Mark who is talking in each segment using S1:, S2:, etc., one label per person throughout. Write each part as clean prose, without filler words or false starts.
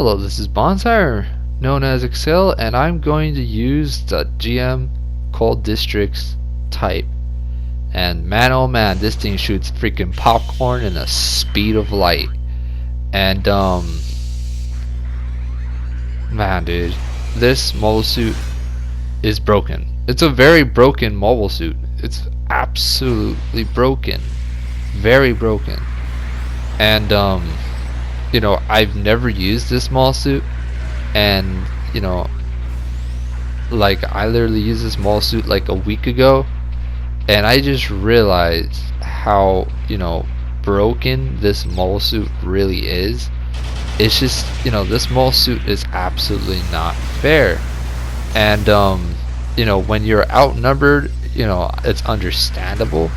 S1: Hello, this is Bonsire, known as Excel, and I'm going to use the GM Cold Districts type. And man, oh man, this thing shoots freaking popcorn in the speed of light. And man, dude, this mobile suit is broken. It's a very broken mobile suit. It's absolutely broken, very broken. And you know, I've never used this small suit, and you know, like I literally used this small suit like a week ago, and I just realized how, you know, broken this mole suit really is. It's just, you know, this mole suit is absolutely not fair. And you know, when you're outnumbered, you know, it's understandable,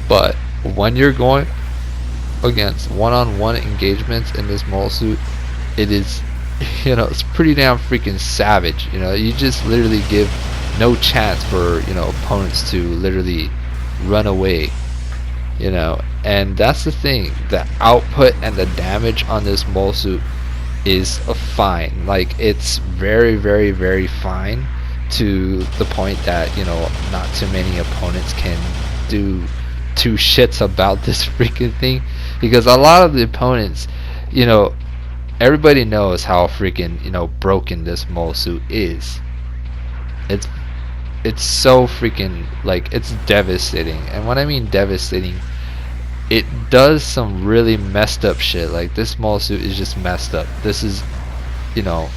S1: but when you're going against one-on-one engagements in this mole suit, it is, you know, it's pretty damn freaking savage. You know, you just literally give no chance for, you know, opponents to literally run away, you know. And that's the thing, the output and the damage on this mole suit is fine. Like, it's very, very, very fine, to the point that, you know, not too many opponents can do two shits about this freaking thing, because a lot of the opponents, you know, everybody knows how freaking, you know, broken this mole suit is. It's so freaking, like, it's devastating. And when I mean devastating, it does some really messed up shit. Like, this mole suit is just messed up. This is, you know,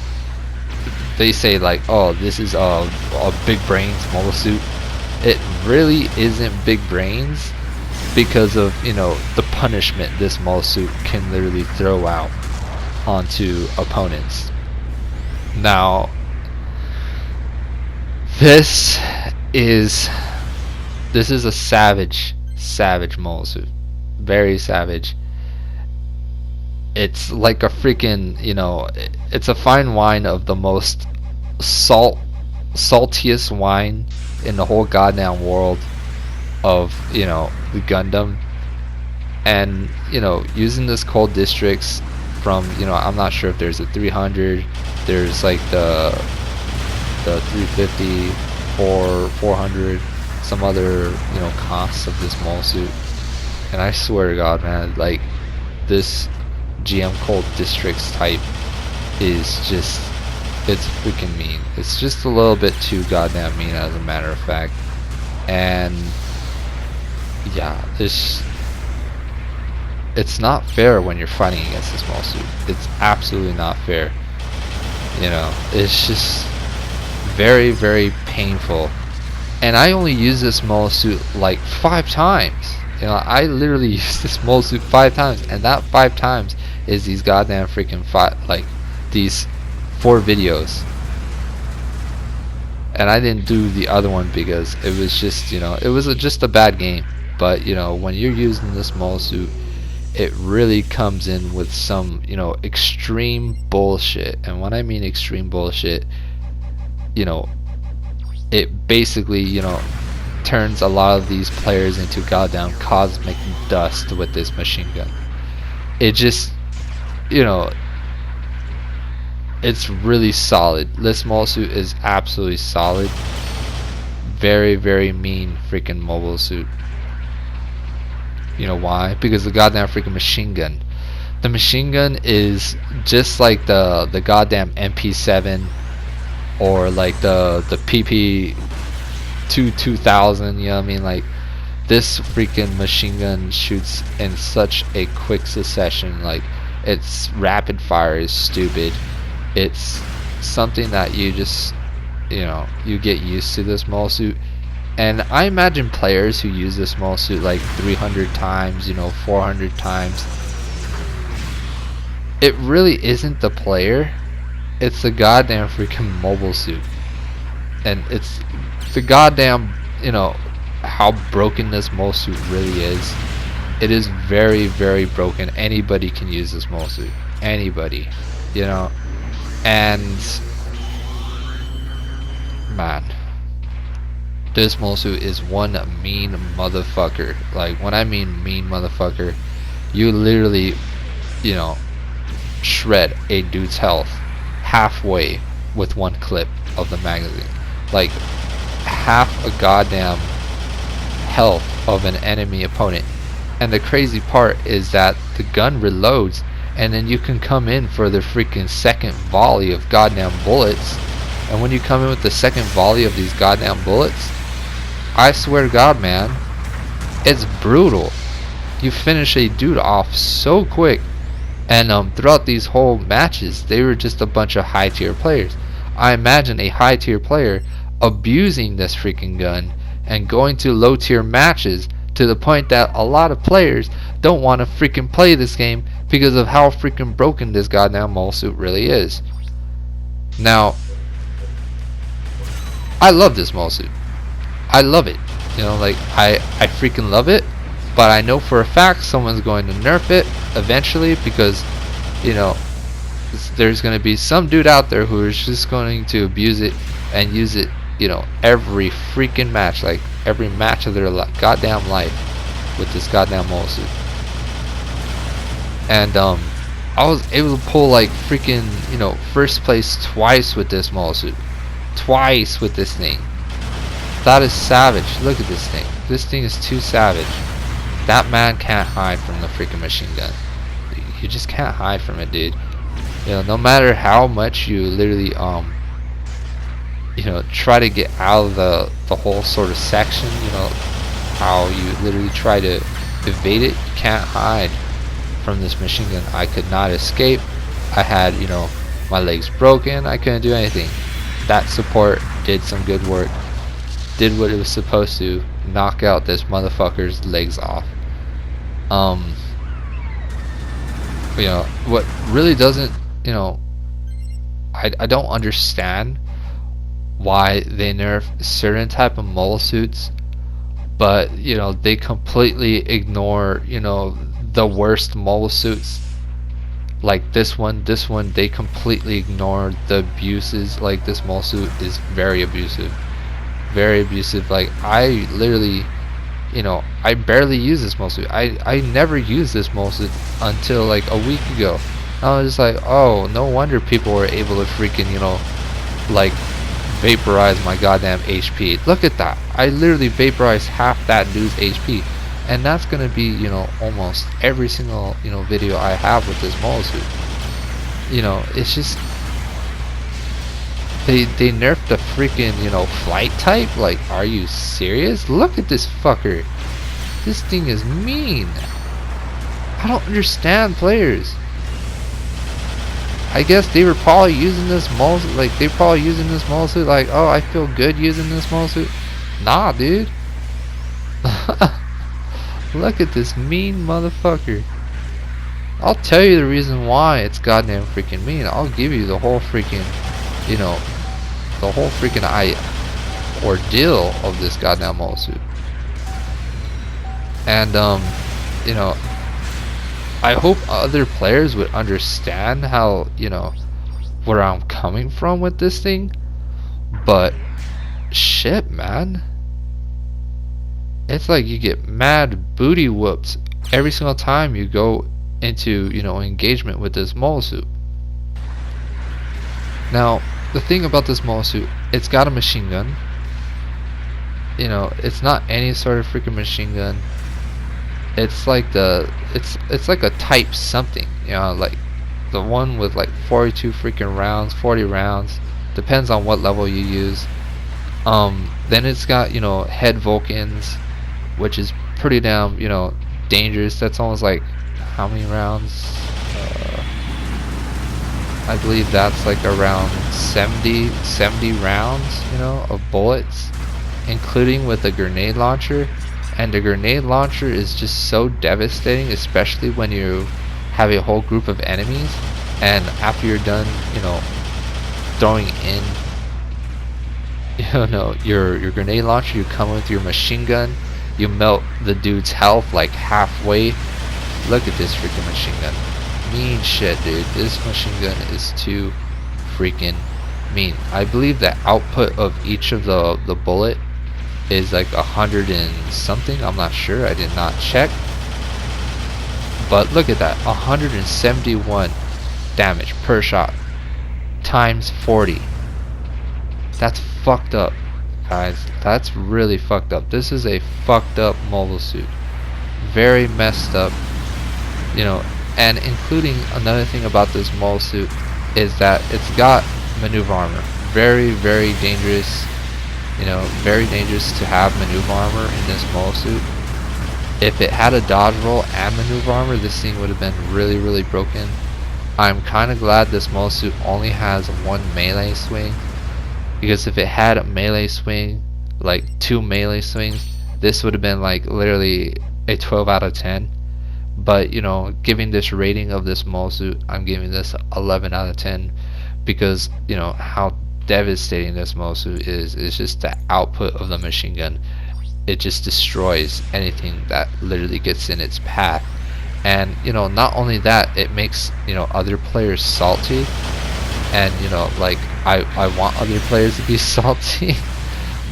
S1: they say like, oh, this is a big brains mole suit. It really isn't big brains, because of, you know, the punishment this mole suit can literally throw out onto opponents. Now, this is a savage mole suit, very savage. It's like a freaking, you know, it's a fine wine of the most saltiest wine in the whole goddamn world of, you know, the Gundam. And, you know, using this Cold Districts from, you know, I'm not sure if there's a 300, there's like the 350 or 400, some other, you know, costs of this mole suit. And I swear to God, man, like, this GM Cold Districts type is just, it's freaking mean. It's just a little bit too goddamn mean, as a matter of fact. And yeah, it's not fair when you're fighting against this mole suit. It's absolutely not fair. You know, it's just very, very painful. And I only use this mole suit like 5 times. You know, I literally used this mole suit 5 times, and that 5 times is these goddamn freaking these 4 videos. And I didn't do the other one because it was just, you know, it was just a bad game. But, you know, when you're using this mole suit, it really comes in with some, you know, extreme bullshit. And when I mean extreme bullshit, you know, it basically, you know, turns a lot of these players into goddamn cosmic dust with this machine gun. It just, you know, it's really solid. This mole suit is absolutely solid. Very, very mean freaking mobile suit. You know why? Because the goddamn freaking machine gun. The machine gun is just like the goddamn MP7, or like the PP2 2000. You know what I mean? Like, this freaking machine gun shoots in such a quick succession. Like, its rapid fire is stupid. It's something that you just, you know, you get used to this mole suit. And I imagine players who use this mole suit like 300 times, you know, 400 times, it really isn't the player, it's the goddamn freaking mobile suit. And it's the goddamn, you know, how broken this mole suit really is. It is very, very broken. Anybody can use this mole suit. Anybody, you know. And man, this mole suit is one mean motherfucker. Like, when I mean mean motherfucker, you literally, you know, shred a dude's health halfway with one clip of the magazine. Like half a goddamn health of an enemy opponent. And the crazy part is that the gun reloads, and then you can come in for the freaking second volley of goddamn bullets. And when you come in with the second volley of these goddamn bullets, I swear to God, man, it's brutal. You finish a dude off so quick. And throughout these whole matches, they were just a bunch of high tier players. I imagine a high tier player abusing this freaking gun and going to low tier matches to the point that a lot of players don't want to freaking play this game because of how freaking broken this goddamn mole suit really is. Now, I love this mole suit. I love it. You know, like I freaking love it. But I know for a fact someone's going to nerf it eventually, because, you know, there's going to be some dude out there who is just going to abuse it and use it, you know, every freaking match, like every match of their goddamn life with this goddamn mole suit. And I was able to pull like freaking, you know, first place twice with this mole suit. Twice with this thing. That is savage. Look at this thing. This thing is too savage. That man can't hide from the freaking machine gun. You just can't hide from it, dude. You know, no matter how much you literally you know, try to get out of the whole sort of section, you know, how you literally try to evade it, you can't hide from this machine gun. I could not escape. I had, you know, my legs broken. I couldn't do anything. That support did some good work. Did what it was supposed to. Knock out this motherfucker's legs off. You know, what really doesn't, you know, I don't understand why they nerf certain type of mole suits, but, you know, they completely ignore, you know, the worst mole suits. Like this one, they completely ignore the abuses. Like this mole suit is very abusive. Very abusive. Like I literally, you know, I barely use this mole suit. I never used this mole suit until like a week ago. I was just like, oh, no wonder people were able to freaking, you know, like vaporize my goddamn HP. Look at that. I literally vaporized half that dude's HP. And that's gonna be, you know, almost every single, you know, video I have with this mole suit. You know, it's just they nerfed the freaking, you know, flight type. Like, are you serious? Look at this fucker. This thing is mean. I don't understand players. I guess they were probably using this mole suit, like they probably using this mole suit like, oh, I feel good using this mole suit. Nah, dude. Look at this mean motherfucker. I'll tell you the reason why it's goddamn freaking mean. I'll give you the whole freaking, you know, the whole freaking ordeal of this goddamn mole suit. And you know, I hope other players would understand how, you know, where I'm coming from with this thing. But shit, man. It's like you get mad booty whooped every single time you go into, you know, engagement with this mole suit. Now, the thing about this mole suit, it's got a machine gun. You know, it's not any sort of freaking machine gun. It's like it's like a type something, you know, like the one with like 42 freaking rounds, 40 rounds, depends on what level you use. Then it's got, you know, head Vulcans, which is pretty damn, you know, dangerous. That's almost like, how many rounds? I believe that's like around 70 rounds, you know, of bullets, including with a grenade launcher. And the grenade launcher is just so devastating, especially when you have a whole group of enemies, and after you're done, you know, throwing in, you know, your grenade launcher, you come with your machine gun, you melt the dude's health like halfway. Look at this freaking machine gun. Mean shit, dude. This machine gun is too freaking mean. I believe the output of each of the bullet is like 100 and something. I'm not sure. I did not check. But look at that. 171 damage per shot times 40. That's fucked up, guys. That's really fucked up. This is a fucked up mobile suit. Very messed up, you know. And including another thing about this mobile suit is that it's got maneuver armor. Very, very dangerous, you know, very dangerous to have maneuver armor in this mobile suit. If it had a dodge roll and maneuver armor, this thing would have been really, really broken. I'm kind of glad this mobile suit only has one melee swing, because if it had a melee swing, like 2 melee swings, this would have been like literally a 12 out of 10. But you know, giving this rating of this mobile suit, I'm giving this 11 out of 10, because you know how devastating this mobile suit is just the output of the machine gun. It just destroys anything that literally gets in its path. And you know, not only that, it makes, you know, other players salty. And you know, like I want other players to be salty.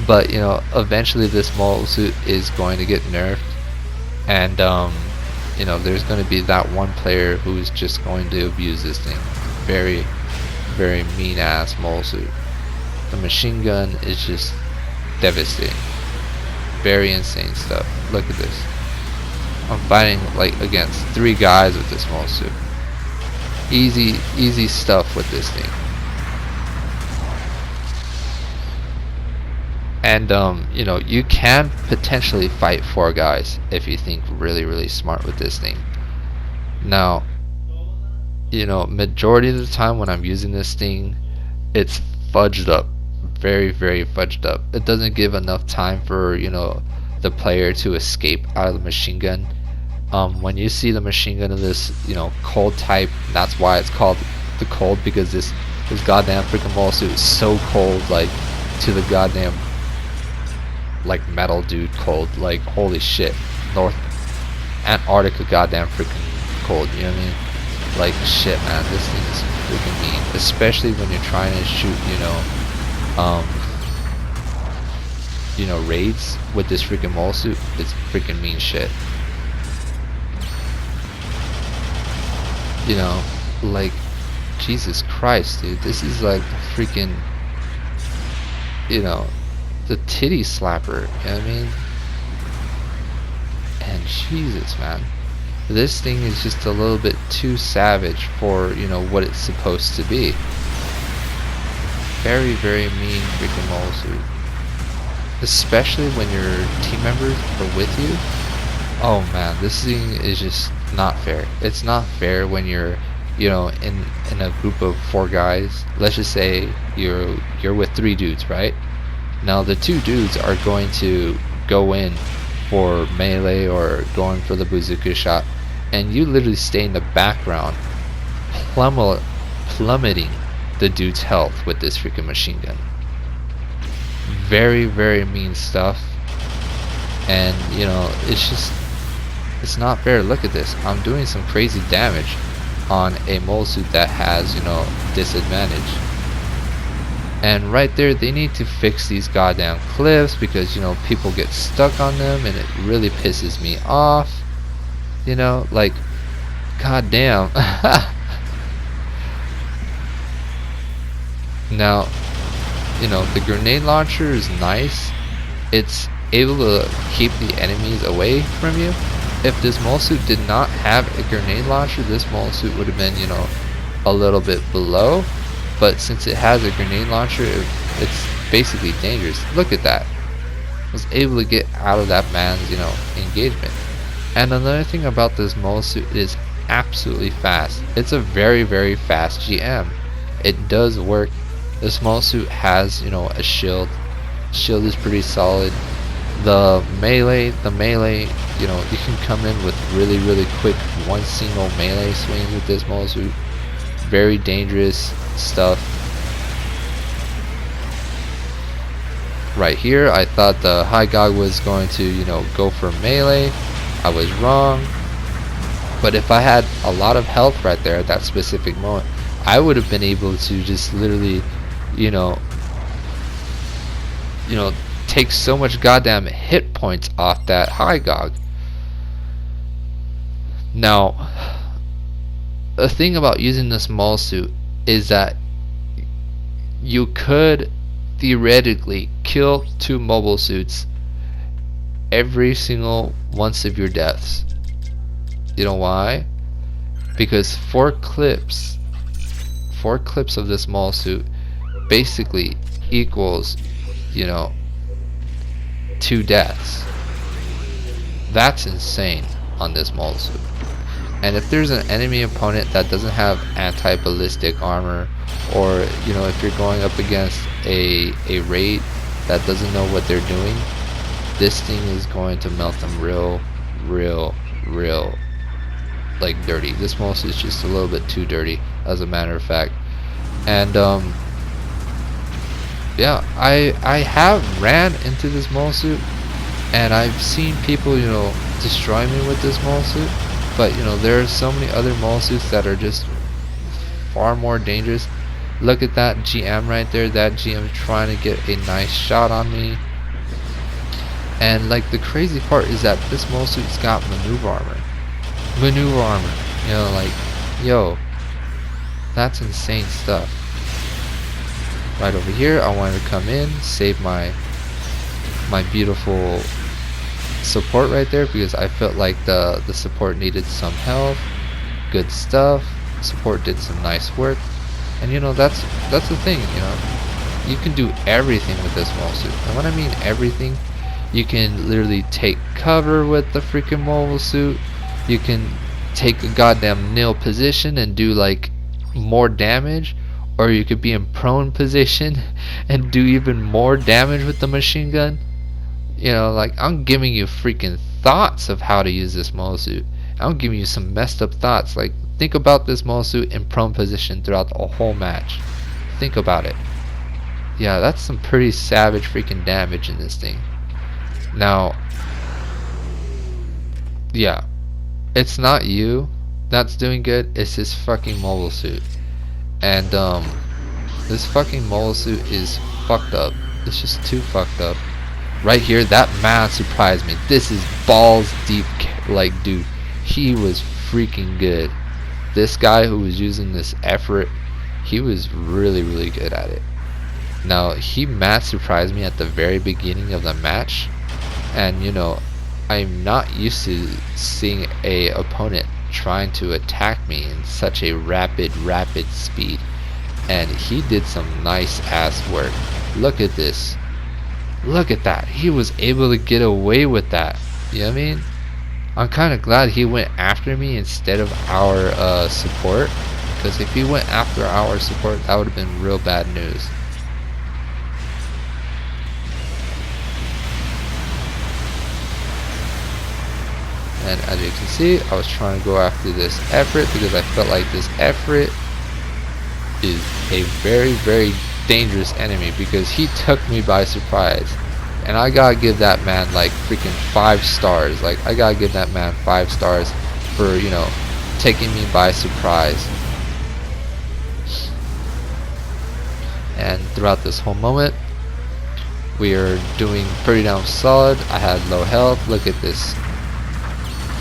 S1: But you know, eventually this mobile suit is going to get nerfed, and you know, there's going to be that one player who's just going to abuse this thing. Very, very mean ass mobile suit. The machine gun is just devastating. Very insane stuff. Look at this. I'm fighting like against 3 guys with this mobile suit. Easy stuff with this thing. And you know, you can potentially fight 4 guys if you think really smart with this thing. Now, you know, majority of the time when I'm using this thing, it's fudged up. Very fudged up. It doesn't give enough time for, you know, the player to escape out of the machine gun. When you see the machine gun of this, you know, cold type, that's why it's called the cold, because this goddamn freaking mobile suit is so cold, like to the goddamn like metal dude cold. Like holy shit, North Antarctica goddamn freaking cold, you know what I mean? Like shit, man, this thing is freaking mean, especially when you're trying to shoot, you know, raids with this freaking mole suit. It's freaking mean shit. You know, like Jesus Christ, dude, this is like freaking, you know, the titty slapper, you know what I mean? And Jesus, man, this thing is just a little bit too savage for, you know, what it's supposed to be. Very mean freaking mole suit, especially when your team members are with you. Oh man, this thing is just not fair. It's not fair when you're, you know, in a group of 4 guys. Let's just say you're with 3 dudes, right? Now the 2 dudes are going to go in for melee or going for the bazooka shot, and you literally stay in the background plummeting the dude's health with this freaking machine gun. Very mean stuff. And you know, it's not fair. Look at this. I'm doing some crazy damage on a mole suit that has, you know, disadvantage. And right there, they need to fix these goddamn cliffs, because, you know, people get stuck on them and it really pisses me off. You know, like, goddamn. Now, you know, the grenade launcher is nice. It's able to keep the enemies away from you. If this mole suit did not have a grenade launcher, this mole suit would have been, you know, a little bit below. But since it has a grenade launcher, it's basically dangerous. Look at that. I was able to get out of that man's, you know, engagement. And another thing about this mole suit is absolutely fast. It's a very fast GM. It does work. This mole suit has, you know, a shield. Shield is pretty solid. The melee, you know, you can come in with really quick one single melee swing with this mole suit. Very dangerous stuff. Right here, I thought the high guy was going to, you know, go for melee. I was wrong. But if I had a lot of health right there at that specific moment, I would have been able to just literally, you know, take so much goddamn hit points off that high gog. Now, the thing about using the small suit is that you could theoretically kill 2 mobile suits every single once of your deaths. You know why? Because 4 clips of this small suit basically equals, you know, 2 deaths. That's insane on this small suit. And if there's an enemy opponent that doesn't have anti-ballistic armor, or you know, if you're going up against a raid that doesn't know what they're doing, this thing is going to melt them real like dirty. This small suit is just a little bit too dirty, as a matter of fact. And yeah, I have ran into this small suit, and I've seen people, you know, destroy me with this small suit. But you know, there are so many other mole suits that are just far more dangerous. Look at that GM right there. That GM is trying to get a nice shot on me. And like, the crazy part is that this mole suit's got maneuver armor. You know, like, yo, that's insane stuff. Right over here, I wanted to come in, save my beautiful support right there, because I felt like the support needed some health. Good stuff. Support did some nice work. And you know, that's the thing, you know, you can do everything with this mobile suit. And when I mean everything, you can literally take cover with the freaking mobile suit. You can take a goddamn nil position and do like more damage, or you could be in prone position and do even more damage with the machine gun. You know, like, I'm giving you freaking thoughts of how to use this mole suit. I'm giving you some messed up thoughts. Like, think about this mole suit in prone position throughout the whole match. Think about it. Yeah, that's some pretty savage freaking damage in this thing. Now, yeah, it's not you that's doing good. It's this fucking mobile suit. And this fucking mobile suit is fucked up. It's just too fucked up. Right here, that man surprised me. This is balls deep. Like, dude, he was freaking good. This guy who was using this effort, he was really good at it. Now, he mad surprised me at the very beginning of the match, and you know, I'm not used to seeing a opponent trying to attack me in such a rapid speed, and he did some nice ass work. Look at this. Look at that. He was able to get away with that. You know what I mean? I'm kind of glad he went after me instead of our support, because if he went after our support, that would have been real bad news. And as you can see, I was trying to go after this effort because I felt like this effort is a very dangerous enemy, because he took me by surprise. And I gotta give that man like freaking 5 stars. Like, I gotta give that man 5 stars for, you know, taking me by surprise. And throughout this whole moment, we are doing pretty damn solid. I had low health. Look at this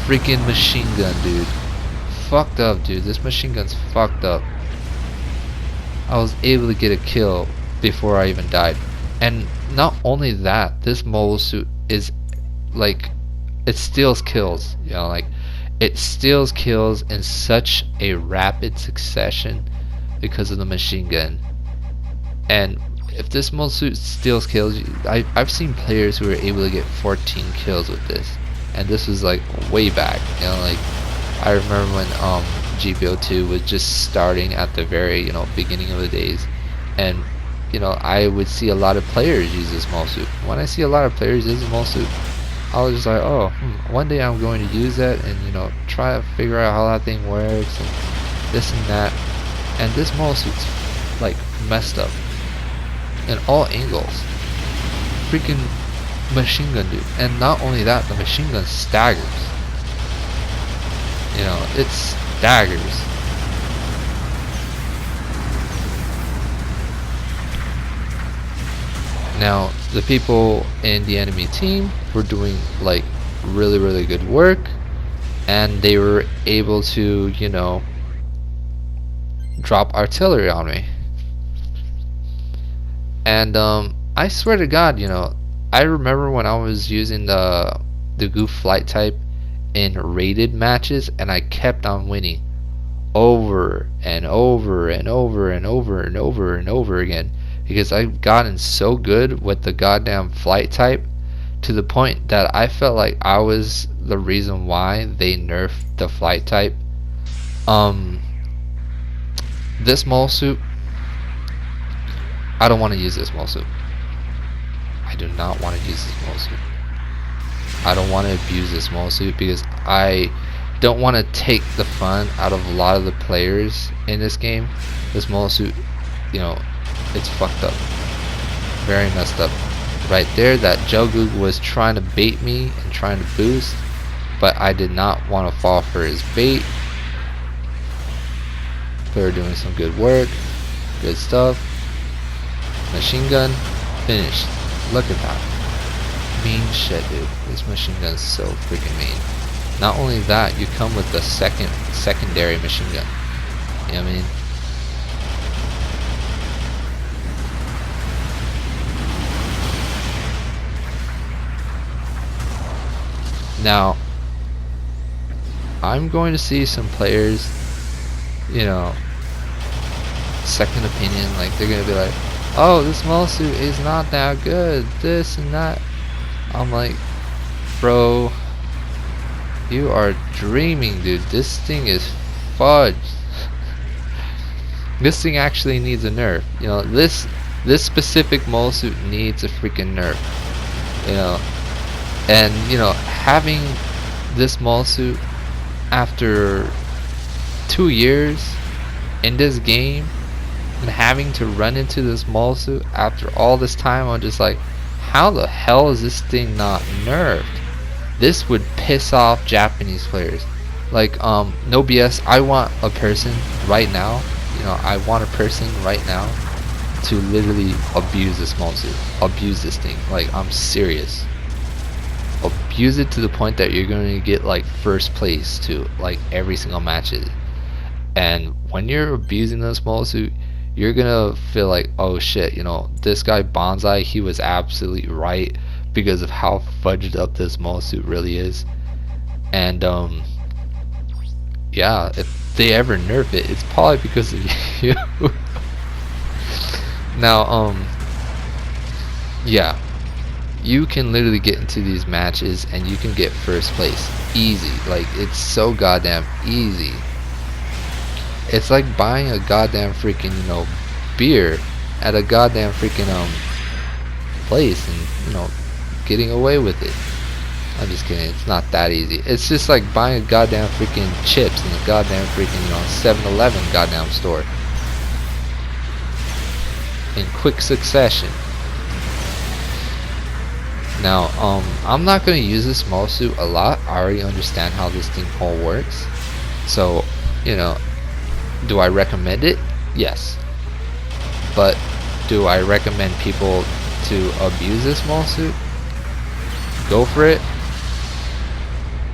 S1: freaking machine gun, dude. Fucked up, dude. This machine gun's fucked up. I was able to get a kill before I even died. And not only that, this mobile suit is like, it steals kills, you know, like, it steals kills in such a rapid succession because of the machine gun. And if this mobile suit steals kills, I've seen players who are able to get 14 kills with this, and this was like way back, you know, like, I remember when GBO2 was just starting at the very, you know, beginning of the days, and you know, I would see a lot of players use this mole suit. When I see a lot of players use this mole suit, I was just like, oh, one day I'm going to use that and, you know, try to figure out how that thing works and this and that. And this mole suit's like messed up in all angles. Freaking machine gun, dude. And not only that, the machine gun staggers. You know, it staggers. Now, the people in the enemy team were doing like really good work, and they were able to, you know, drop artillery on me. And I swear to God, I remember when I was using the goof flight type in rated matches, and I kept on winning over and over and over and over and over and over again, because I've gotten so good with the goddamn flight type to the point that I felt like I was the reason why they nerfed the flight type. This mole suit, I don't want to use this mole suit. I do not want to use this mole suit. I don't want to abuse this mole suit because I don't want to take the fun out of a lot of the players in this game. This mole suit, it's fucked up. Very messed up. Right there, that Gelgoog was trying to bait me and trying to boost, but I did not want to fall for his bait. Player doing some good work. Good stuff. Machine gun. Finished. Look at that. Mean shit, dude. This machine gun is so freaking mean. Not only that, you come with the secondary machine gun. You know what I mean? Now, I'm going to see some players, second opinion, like they're going to be like, oh, this mole suit is not that good, this and that. I'm like, bro, you are dreaming, dude. This thing is fudge. This thing actually needs a nerf. This specific mole suit needs a freaking nerf. And having this mole suit after 2 years in this game, and having to run into this mole suit after all this time, I'm just like, how the hell is this thing not nerfed? This would piss off Japanese players. Like, no BS, I want a person right now, I want a person right now to literally abuse this mole suit. Abuse this thing. Like, I'm serious. Abuse it to the point that you're going to get like first place to like every single match. And when you're abusing this mole suit, you're gonna feel like, oh shit, this guy Bonsai, he was absolutely right because of how fudged up this mole suit really is. And yeah, if they ever nerf it, it's probably because of you. Now, yeah, you can literally get into these matches and you can get first place easy. Like, it's so goddamn easy. It's like buying a goddamn freaking beer at a goddamn freaking place and getting away with it. I'm just kidding, it's not that easy. It's just like buying a goddamn freaking chips in a goddamn freaking 7-Eleven goddamn store in quick succession. Now, I'm not going to use this mole suit a lot. I already understand how this thing whole works. So, do I recommend it? Yes. But do I recommend people to abuse this mole suit? Go for it.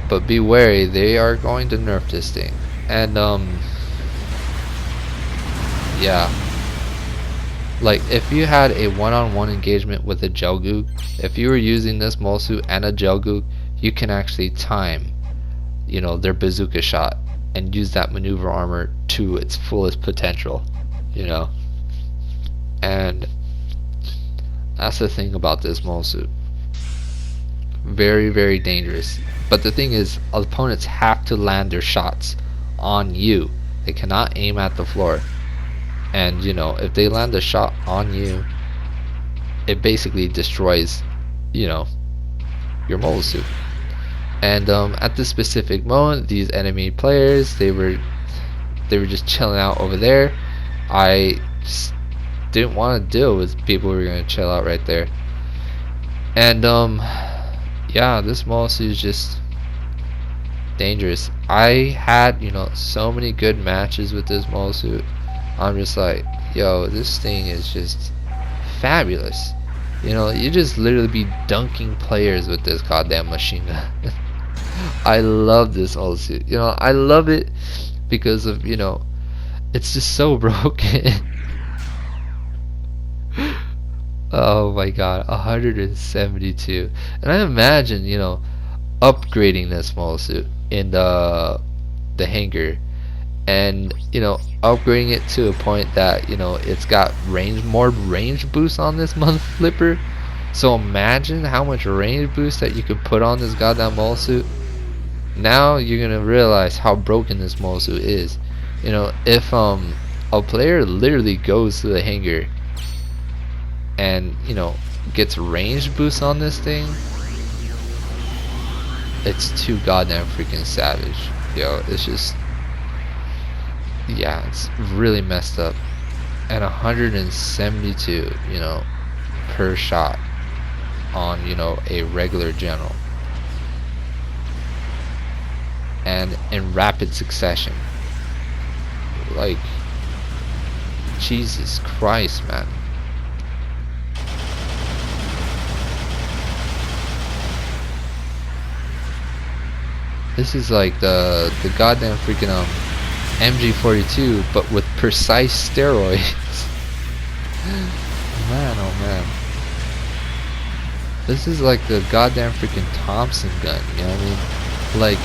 S1: But be wary, they are going to nerf this thing. And, yeah. Like, if you had a one-on-one engagement with a Gelgoog, if you were using this mole suit and a Gelgoog, you can actually time, their bazooka shot and use that maneuver armor to its fullest potential, And that's the thing about this mole suit. Very, very dangerous. But the thing is, opponents have to land their shots on you. They cannot aim at the floor. And if they land a shot on you, it basically destroys your mole suit. And at this specific moment, these enemy players, they were just chilling out over there. I just didn't want to deal with people who were going to chill out right there. And yeah, this mole suit is just dangerous. I had so many good matches with this mole suit. I'm just like, yo, this thing is just fabulous. You just literally be dunking players with this goddamn machine gun. I love this old suit. I love it because of, It's just so broken. Oh my god, 172. And I imagine, upgrading this small suit in the hangar, and upgrading it to a point that it's got more range boost on this mother flipper. So imagine how much range boost that you could put on this goddamn mole suit. Now you're gonna realize how broken this mole suit is. If a player literally goes to the hangar and gets range boost on this thing, it's too goddamn freaking savage. It's just, yeah, it's really messed up. And 172 per shot on a regular general, and in rapid succession. Like, Jesus Christ, man. This is like the goddamn freaking MG42, but with precise steroids. Man, oh man. This is like the goddamn freaking Thompson gun, you know what I mean? Like,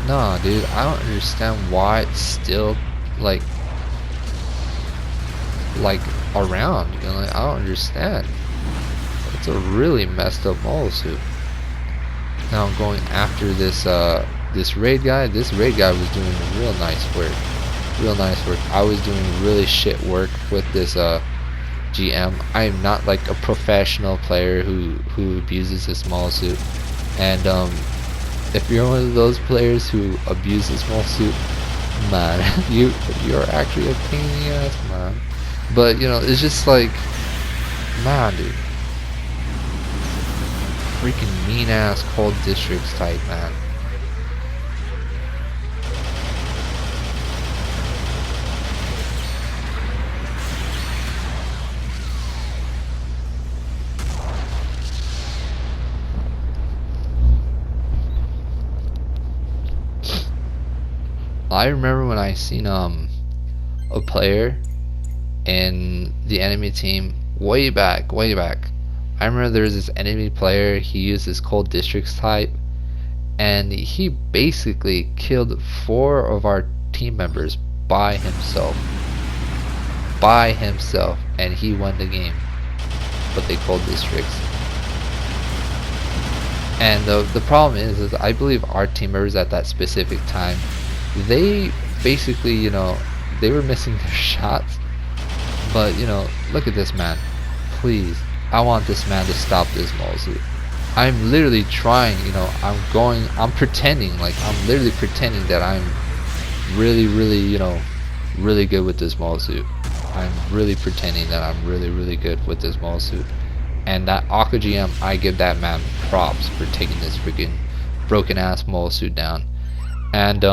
S1: nah, dude, I don't understand why it's still like around, like, I don't understand. It's a really messed up mole suit. Now I'm going after this raid guy. This raid guy was doing real nice work. I was doing really shit work with this GM. I am not like a professional player who abuses this small suit. And if you're one of those players who abuse this small suit, man, you're actually a pain in the ass, man. But it's just like, man, dude. Freaking mean ass Cold Districts type, man. I remember when I seen a player in the enemy team way back. I remember there was this enemy player, he used this Cold Districts type, and he basically killed 4 of our team members by himself. And he won the game. But they Cold Districts. And the problem is I believe our team members at that specific time, they basically, they were missing their shots. But, look at this man. Please. I want this man to stop this mole suit. I'm literally trying, I'm pretending, like, I'm literally pretending that I'm really, really good with this mole suit. I'm really pretending that I'm really good with this mole suit. And that Aqua GM, I give that man props for taking this freaking broken ass mole suit down. And,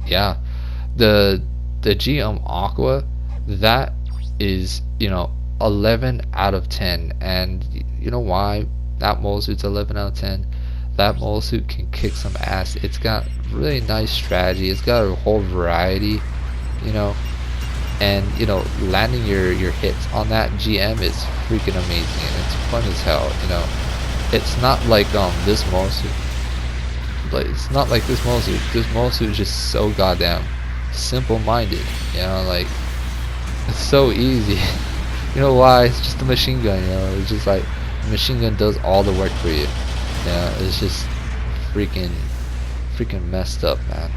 S1: yeah, the GM Aqua, that is, 11 out of 10. And you know why that mole suit's 11 out of 10? That mole suit can kick some ass. It's got really nice strategy. It's got a whole variety, and landing your hits on that GM is freaking amazing, and it's fun as hell. It's not like this mole suit. But it's not like this mole suit. This mole suit is just so goddamn simple-minded. Like, it's so easy. You know why? It's just a machine gun. It's just like the machine gun does all the work for you. It's just freaking messed up, man.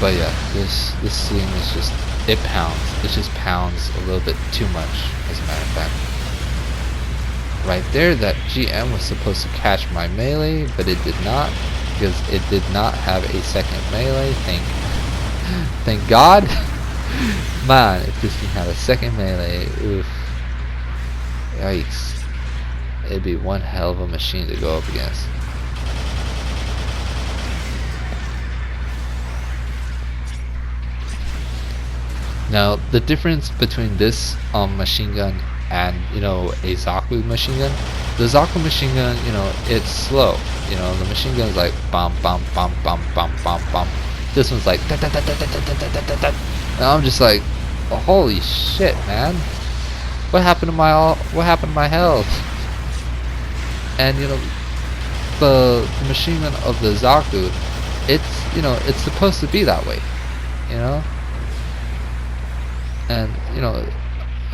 S1: But yeah, this scene is just, it pounds. It just pounds a little bit too much, as a matter of fact. Right there, that GM was supposed to catch my melee, but it did not, because it did not have a second melee. Thank God. Man, if this thing had a second melee, oof. Yikes. It'd be one hell of a machine to go up against. Now the difference between this machine gun and a Zaku machine gun, the Zaku machine gun, it's slow. The machine gun is like bum bum bum bum bum bum bum. This one's like da, da, da, da, da, da, da, da, da. And I'm just like, oh, holy shit, man! What happened to my health? And the machine gun of the Zaku, it's supposed to be that way, and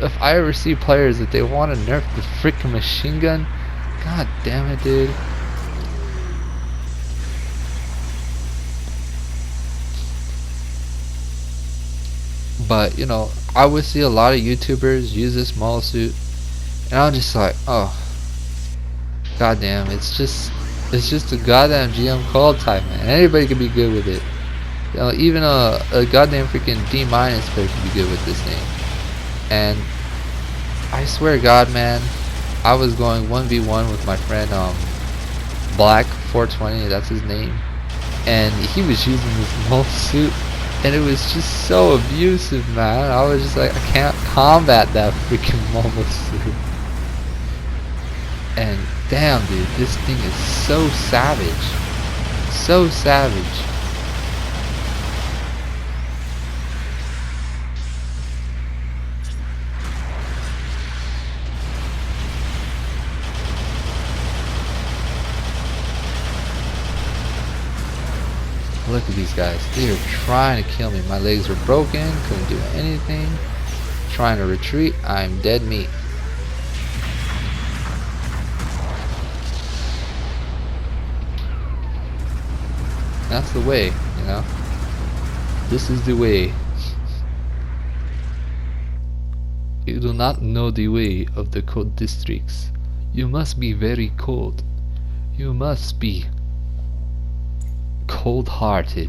S1: if I ever see players that they want to nerf the freaking machine gun, god damn it, dude. But I would see a lot of YouTubers use this model suit, and I'm just like, oh, goddamn, it's just a goddamn GM Cold type, man. Anybody can be good with it. Even a goddamn freaking D- player can be good with this thing. And I swear to God, man, I was going 1v1 with my friend Black 420, that's his name, and he was using this model suit. And it was just so abusive, man. I was just like, I can't combat that freaking mobile suit. And damn, dude, this thing is so savage. So savage. Look at these guys. They are trying to kill me. My legs were broken. Couldn't do anything. Trying to retreat. I'm dead meat. That's the way, This is the way. You do not know the way of the cold districts. You must be very cold. You must be cold-hearted.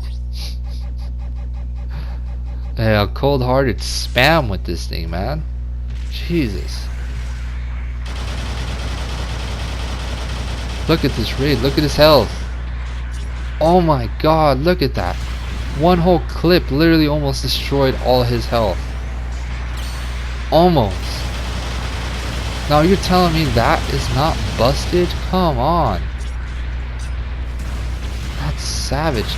S1: Yeah, cold-hearted spam with this thing, man. Jesus. Look at this raid. Look at his health. Oh my god, look at that. One whole clip literally almost destroyed all his health. Almost. Now you're telling me that is not busted? Come on. That's savage.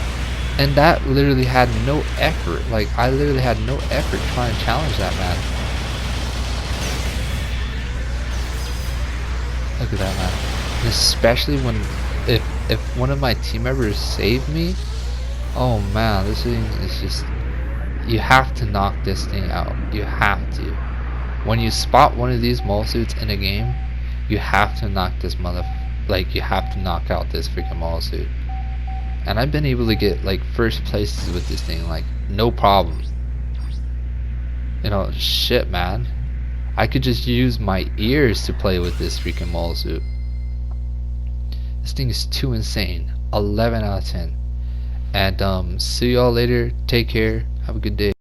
S1: And that literally had no effort. Like, I literally had no effort trying to challenge that man. Look at that, man. And especially when if one of my team members saved me, oh man, this thing is just, you have to knock this thing out. You have to. When you spot one of these mole suits in a game, you have to knock this you have to knock out this freaking mole suit. And I've been able to get like first places with this thing, like no problem. Shit, man. I could just use my ears to play with this freaking mole suit. This thing is too insane. 11 out of 10. And see y'all later. Take care. Have a good day.